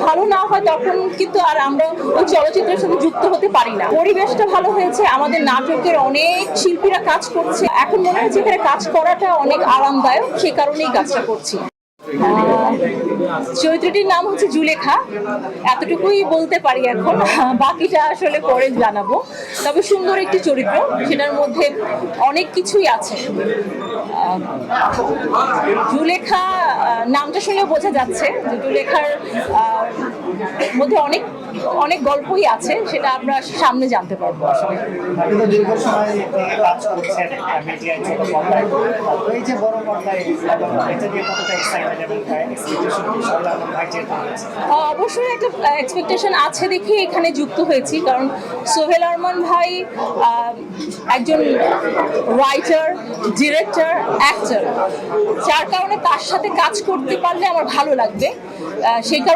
ভালো না হয় তখন কিন্তু আর আমরা ওই চলচ্চিত্রের সাথে যুক্ত হতে পারি না। পরিবেশটা ভালো হয়েছে, আমাদের নাটকের অনেক শিল্পীরা কাজ করছে, এখন মনে হচ্ছে এখানে কাজ করাটা অনেক আরামদায়ক, সেই কারণেই কাজটা করছি। চরিত্রটির নাম হচ্ছে জুলেখা, এতটুকুই বলতে পারি এখন, বাকিটা আসলে পরে জানাবো। তবে সুন্দর একটি চরিত্র, সেটার মধ্যে অনেক কিছুই আছে। জুলেখা নামটা শুনেও বোঝা যাচ্ছে যে জুলেখার মধ্যে অনেক অনেক গল্পই আছে, সেটা আমরা সামনে জানতে পারবো আসলে। অবশ্যই একটা এক্সপেকটেশন আছে দেখে এখানে যুক্ত হয়েছি, কারণ সোহেল আরমান ভাই একজন রাইটার, ডিরেক্টর, অ্যাক্টর, যার কারণে তার সাথে কাজ করতে পারলে আমার ভালো লাগবে। সেই কারণে